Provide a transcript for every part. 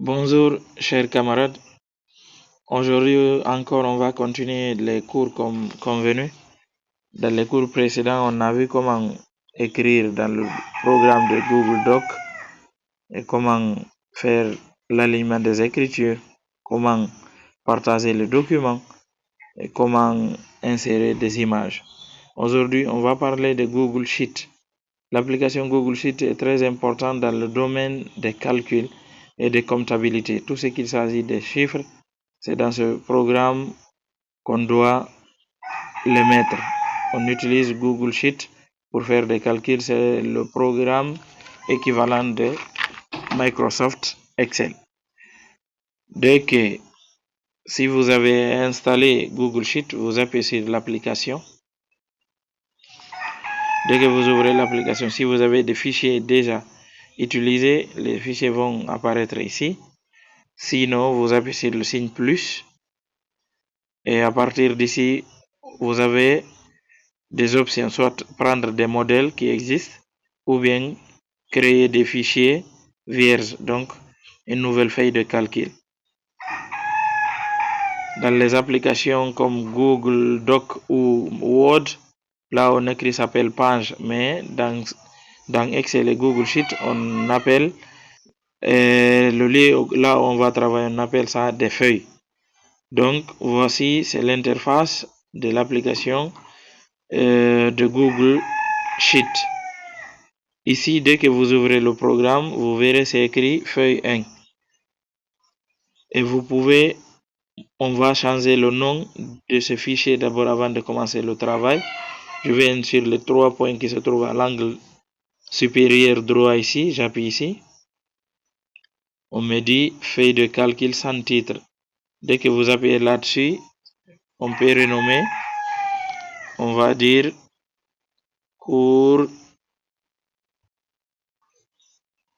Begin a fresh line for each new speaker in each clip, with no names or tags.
Bonjour, chers camarades. Aujourd'hui encore, on va continuer les cours comme convenu. Dans les cours précédents, on a vu comment écrire dans le programme de Google Doc et comment faire l'alignement des écritures, comment partager le document et comment insérer des images. Aujourd'hui, on va parler de Google Sheet. L'application Google Sheet est très importante dans le domaine des calculs et de comptabilité. Tout ce qu'il s'agit des chiffres, c'est dans ce programme qu'on doit les mettre. On utilise Google Sheet pour faire des calculs. C'est le programme équivalent de Microsoft Excel. Si vous avez installé Google Sheet, vous appuyez sur l'application. Dès que vous ouvrez l'application, si vous avez des fichiers déjà utilisés, les fichiers vont apparaître ici. Sinon, vous appuyez sur le signe plus. Et à partir d'ici, vous avez des options, soit prendre des modèles qui existent, ou bien créer des fichiers vierges, donc une nouvelle feuille de calcul. Dans les applications comme Google Doc ou Word, là on écrit s'appelle page, mais dans Excel et Google Sheet, on appelle le lieu là où on va travailler, on appelle ça des feuilles. Donc voici, c'est l'interface de l'application de Google Sheet. Ici, dès que vous ouvrez le programme, vous verrez c'est écrit feuille 1. Et on va changer le nom de ce fichier d'abord avant de commencer le travail. Je viens sur les 3 points qui se trouvent à l'angle supérieur droit ici, j'appuie ici. On me dit feuille de calcul sans titre. Dès que vous appuyez là-dessus, on peut renommer. On va dire cours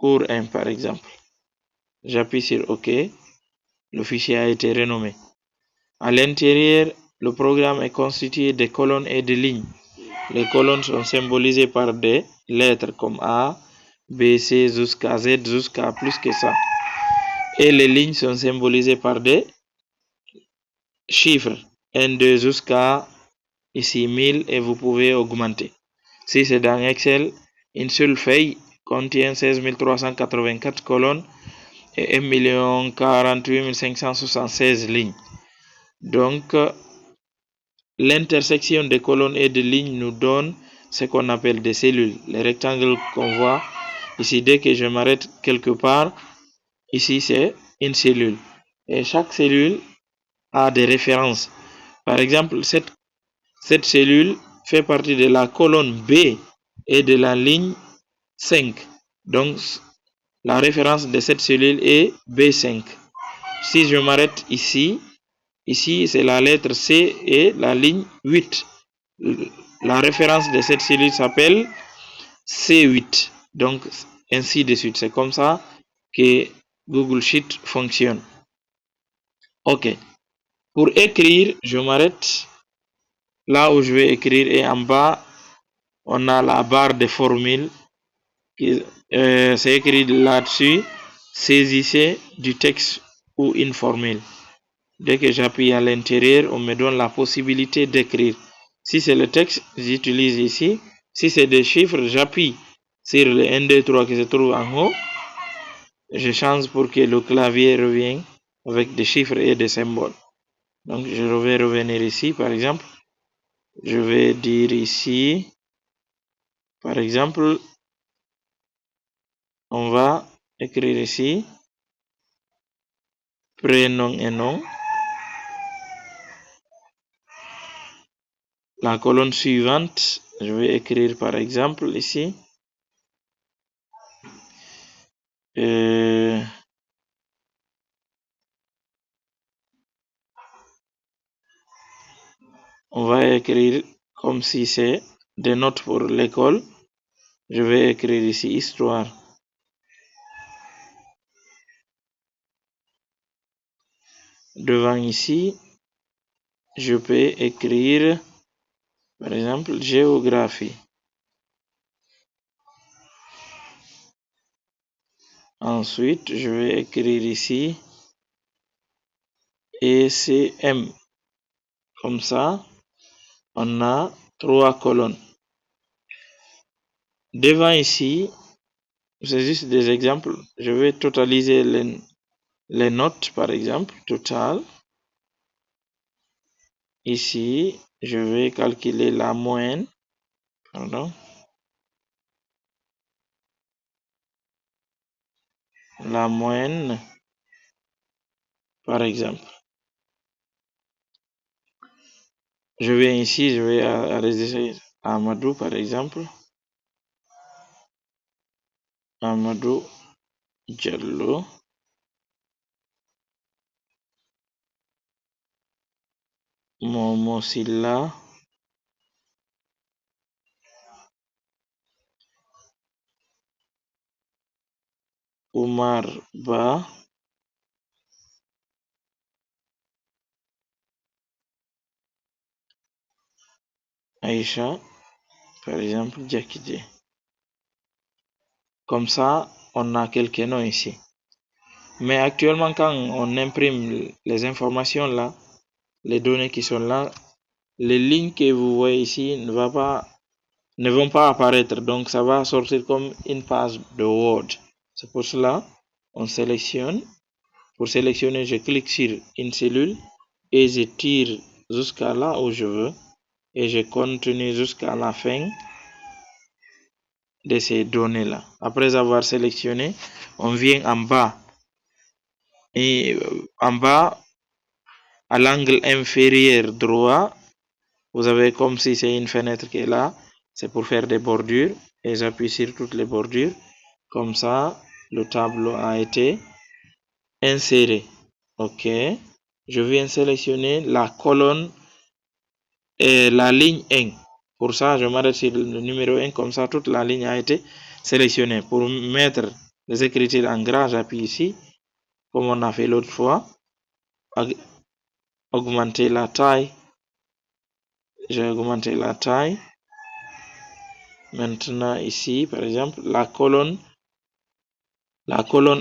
1 par exemple. J'appuie sur OK. Le fichier a été renommé. À l'intérieur, le programme est constitué de colonnes et de lignes. Les colonnes sont symbolisées par des lettres comme A, B, C jusqu'à Z, jusqu'à plus que ça. Et les lignes sont symbolisées par des chiffres, 1, 2 jusqu'à ici 1000 et vous pouvez augmenter. Si c'est dans Excel, une seule feuille contient 16 384 colonnes et 1 048 576 lignes. Donc, l'intersection des colonnes et des lignes nous donne ce qu'on appelle des cellules. Les rectangles qu'on voit ici, dès que je m'arrête quelque part, ici c'est une cellule. Et chaque cellule a des références. Par exemple, cette cellule fait partie de la colonne B et de la ligne 5. Donc, la référence de cette cellule est B5. Si je m'arrête ici, c'est la lettre C et la ligne 8. La référence de cette cellule s'appelle C8. Donc, ainsi de suite. C'est comme ça que Google Sheet fonctionne. OK. Pour écrire, je m'arrête là où je vais écrire et en bas, on a la barre de formule. C'est écrit là-dessus. Saisissez du texte ou une formule. Dès que j'appuie à l'intérieur, on me donne la possibilité d'écrire. Si c'est le texte, j'utilise ici. Si c'est des chiffres, j'appuie sur le 1, 2, 3 qui se trouve en haut. Je change pour que le clavier revienne avec des chiffres et des symboles. Donc, je vais revenir ici, par exemple. Je vais dire ici, par exemple, on va écrire ici, prénom et nom. La colonne suivante, je vais écrire par exemple ici, on va écrire comme si c'est des notes pour l'école. Je vais écrire ici histoire. Devant ici, je peux écrire par exemple géographie. Ensuite, je vais écrire ici ECM. Comme ça, on a 3 colonnes. Devant ici, c'est juste des exemples. Je vais totaliser les notes, par exemple, total. Ici, je vais calculer la moyenne. Pardon. La moyenne, par exemple. Je vais ici, je vais enregistrer Amadou, par exemple. Amadou Diallo. Momo Silla. Oumar Ba. Aïcha, par exemple, Diakité. Comme ça, on a quelques noms ici. Mais actuellement, quand on imprime les informations là, les données qui sont là, les lignes que vous voyez ici ne vont pas apparaître. Donc, ça va sortir comme une page de Word. C'est pour cela, on sélectionne. Pour sélectionner, je clique sur une cellule et je tire jusqu'à là où je veux. Et je continue jusqu'à la fin de ces données-là. Après avoir sélectionné, on vient en bas. Et en bas, à l'angle inférieur droit, vous avez comme si c'est une fenêtre qui est là. C'est pour faire des bordures. Et j'appuie sur toutes les bordures. Comme ça, le tableau a été inséré. OK. Je viens sélectionner la colonne et la ligne 1. Pour ça, je m'arrête sur le numéro 1. Comme ça, toute la ligne a été sélectionnée. Pour mettre les écritures en gras, j'appuie ici. Comme on a fait l'autre fois. Augmenter la taille. J'ai augmenté la taille. Maintenant, ici, par exemple, la colonne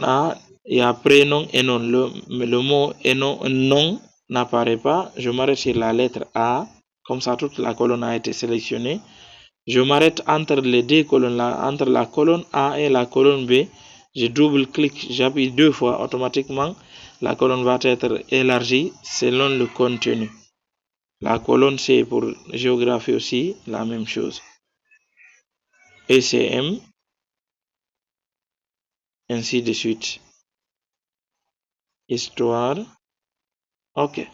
A, il y a prénom et nom. Le mot et nom n'apparaît pas. Je m'arrête sur la lettre A. Comme ça, toute la colonne a été sélectionnée. Je m'arrête entre les deux colonnes là, entre la colonne A et la colonne B. Je double-clique, j'appuie 2 fois, automatiquement, la colonne va être élargie selon le contenu. La colonne C pour géographie aussi, la même chose. ECM, ainsi de suite. Histoire. OK.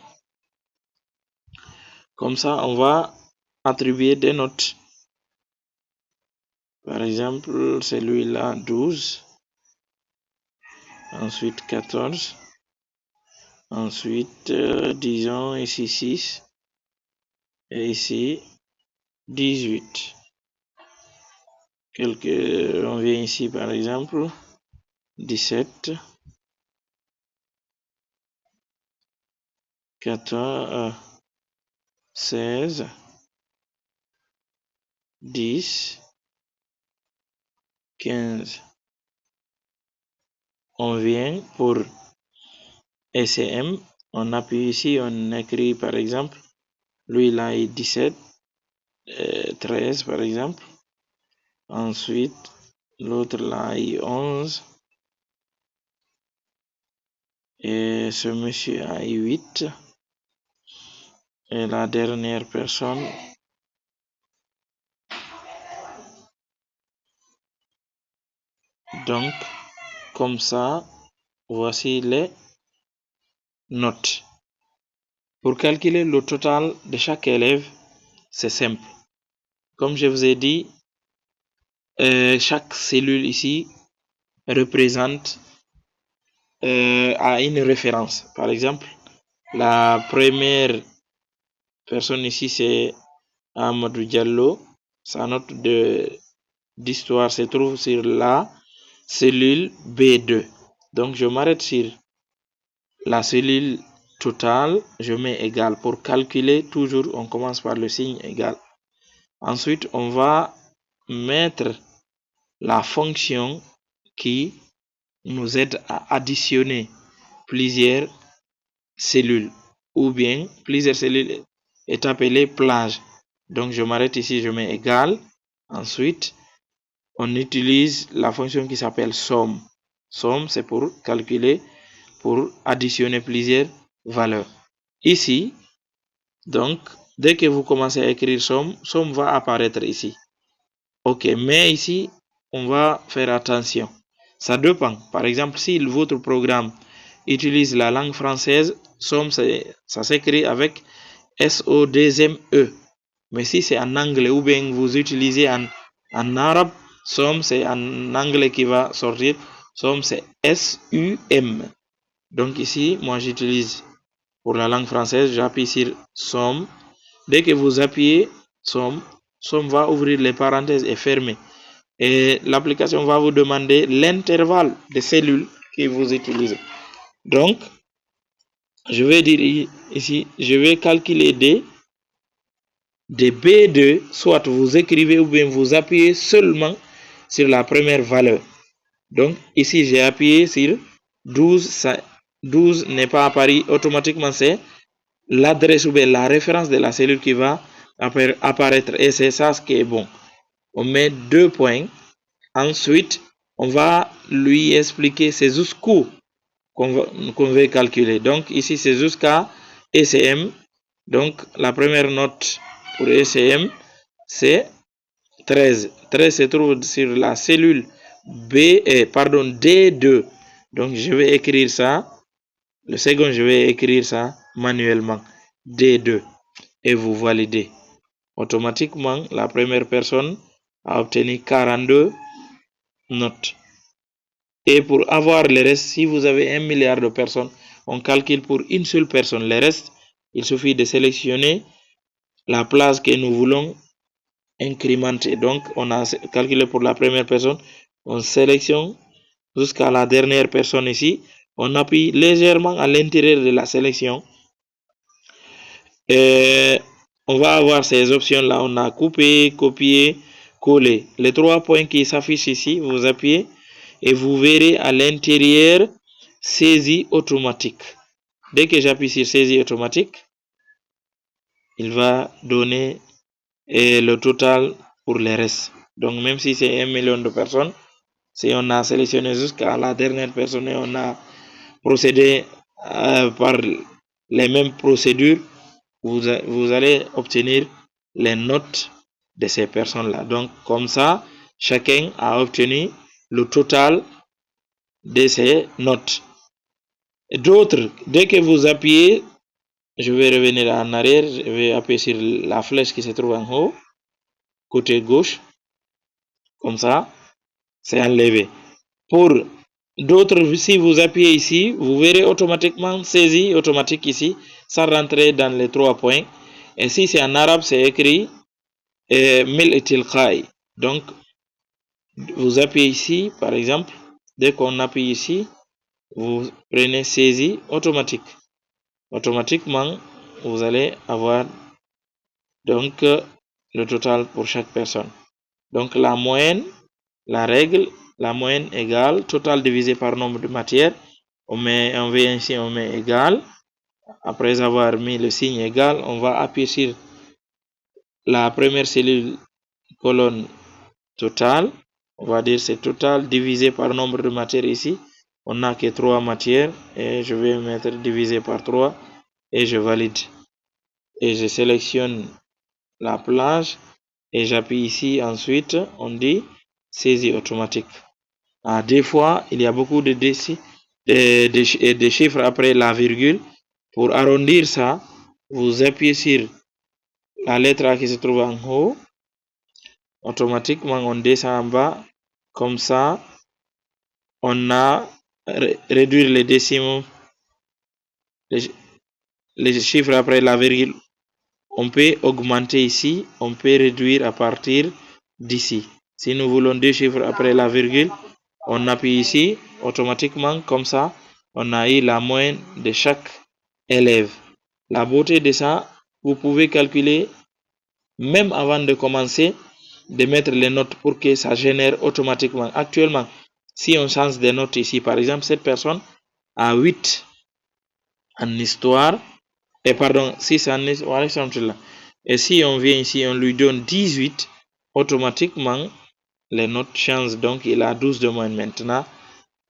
Comme ça, on va attribuer des notes. Par exemple, celui-là, 12. Ensuite, 14. Ensuite, disons ici 6. Et ici, 18. On vient ici, par exemple, 17. 14, 16, 10, 15. On vient pour ECM, on appuie ici, on écrit par exemple, lui là est 17, 13 par exemple. Ensuite, l'autre là est 11. Et ce monsieur a 8. Et la dernière personne, donc, comme ça, voici les notes. Pour calculer le total de chaque élève, c'est simple. Comme je vous ai dit, chaque cellule ici représente à une référence. Par exemple, la première personne ici, c'est Amadou Diallo. Sa note d'histoire se trouve sur la cellule B2. Donc, je m'arrête sur la cellule totale, je mets égal. Pour calculer, toujours, on commence par le signe égal. Ensuite, on va mettre la fonction qui nous aide à additionner plusieurs cellules, ou bien plusieurs cellules est appelé plage. Donc je m'arrête ici, je mets égal. Ensuite, on utilise la fonction qui s'appelle somme. Somme, c'est pour calculer, pour additionner plusieurs valeurs. Ici, donc, dès que vous commencez à écrire somme, somme va apparaître ici. Ok, mais ici, on va faire attention. Ça dépend. Par exemple, si votre programme utilise la langue française, somme, ça s'écrit avec S-O-2-M-E. Mais si c'est en anglais ou bien vous utilisez en arabe, somme, c'est en anglais qui va sortir. Somme, c'est S-U-M. Donc ici, moi j'utilise pour la langue française, j'appuie sur somme. Dès que vous appuyez somme, somme va ouvrir les parenthèses et fermer. Et l'application va vous demander l'intervalle de cellules que vous utilisez. Donc, je vais dire ici, je vais calculer des B2, soit vous écrivez ou bien vous appuyez seulement sur la première valeur. Donc, ici, j'ai appuyé sur 12. 12 n'est pas apparu automatiquement, c'est l'adresse ou bien la référence de la cellule qui va apparaître. Et c'est ça ce qui est bon. On met 2 points. Ensuite, on va lui expliquer c'est jusqu'où qu'on veut calculer. Donc, ici, c'est jusqu'à ECM. Donc, la première note pour ECM, c'est 13. 13 se trouve sur la cellule D2. Donc, je vais écrire ça. Le second, je vais écrire ça manuellement. D2. Et vous validez. Automatiquement, la première personne a obtenu 42 notes. Et pour avoir le reste, si vous avez 1 milliard de personnes, on calcule pour une seule personne. Le reste, il suffit de sélectionner la place que nous voulons incrémenter. Donc, on a calculé pour la première personne. On sélectionne jusqu'à la dernière personne ici. On appuie légèrement à l'intérieur de la sélection. Et on va avoir ces options-là. On a couper, copier, coller. Les 3 points qui s'affichent ici, vous appuyez et vous verrez à l'intérieur saisie automatique. Dès que j'appuie sur saisie automatique, il va donner le total pour les restes. Donc même si c'est 1 million de personnes, si on a sélectionné jusqu'à la dernière personne et on a procédé par les mêmes procédures, vous allez obtenir les notes de ces personnes-là. Donc comme ça, chacun a obtenu le total de ces notes. D'autres, dès que vous appuyez, je vais revenir en arrière, je vais appuyer sur la flèche qui se trouve en haut, côté gauche, comme ça, c'est enlevé. Pour d'autres, si vous appuyez ici, vous verrez automatiquement saisie automatique ici, ça rentre dans les 3 points. Et si c'est en arabe, c'est écrit Mil et Tilkhaï. Donc, vous appuyez ici, par exemple, dès qu'on appuie ici, vous prenez saisie automatique. Automatiquement, vous allez avoir donc le total pour chaque personne. Donc la moyenne, la règle, la moyenne égale total divisé par nombre de matières. On vient ici, on met égal. Après avoir mis le signe égal, on va appuyer sur la première cellule colonne total. On va dire c'est total divisé par nombre de matières ici. On n'a que 3 matières et je vais mettre divisé par 3 et je valide. Et je sélectionne la plage et j'appuie ici. Ensuite, on dit saisie automatique. Des fois, il y a beaucoup de chiffres après la virgule. Pour arrondir ça, vous appuyez sur la lettre A qui se trouve en haut. Automatiquement, on descend en bas. Comme ça, on a réduit les décimaux, les chiffres après la virgule. On peut augmenter ici, on peut réduire à partir d'ici. Si nous voulons 2 chiffres après la virgule, on appuie ici, automatiquement, comme ça, on a eu la moyenne de chaque élève. La beauté de ça, vous pouvez calculer, même avant de commencer, de mettre les notes pour que ça génère automatiquement. Actuellement, Si on change des notes ici, par exemple, cette personne a 8 en histoire, et pardon, 6 en histoire, et si on vient ici, on lui donne 18, automatiquement, les notes changent, donc il a 12 de moins maintenant.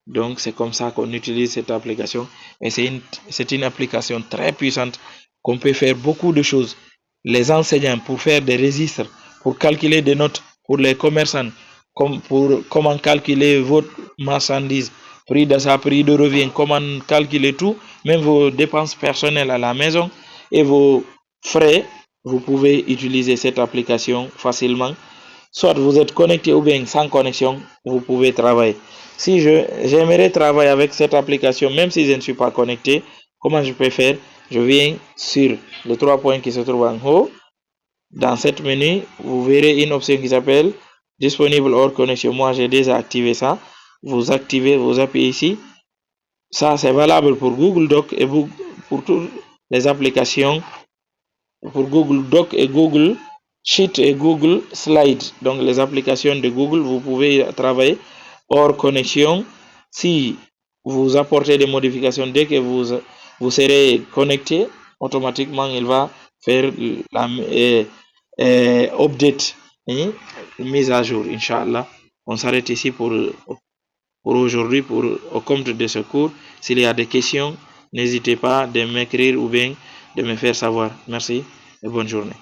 Donc c'est comme ça qu'on utilise cette application, et c'est une application très puissante qu'on peut faire beaucoup de choses. Les enseignants pour faire des registres, pour calculer des notes, pour les commerçants, comme pour comment calculer votre marchandise, prix d'achat, prix de revient, comment calculer tout, même vos dépenses personnelles à la maison et vos frais, vous pouvez utiliser cette application facilement. Soit vous êtes connecté ou bien sans connexion, vous pouvez travailler. Si j'aimerais travailler avec cette application, même si je ne suis pas connecté, comment je peux faire? Je viens sur les 3 points qui se trouvent en haut. Dans cette menu, vous verrez une option qui s'appelle disponible hors connexion. Moi, j'ai déjà activé ça. Vous activez, vous appuyez ici. Ça, c'est valable pour Google Doc et pour toutes les applications, pour Google Doc et Google Sheet et Google Slide. Donc, les applications de Google, vous pouvez travailler hors connexion. Si vous apportez des modifications, dès que vous serez connecté, automatiquement, il va faire la update, mise à jour, Inch'Allah. On s'arrête ici pour aujourd'hui, au compte de ce cours. S'il y a des questions, n'hésitez pas de m'écrire ou bien de me faire savoir. Merci et bonne journée.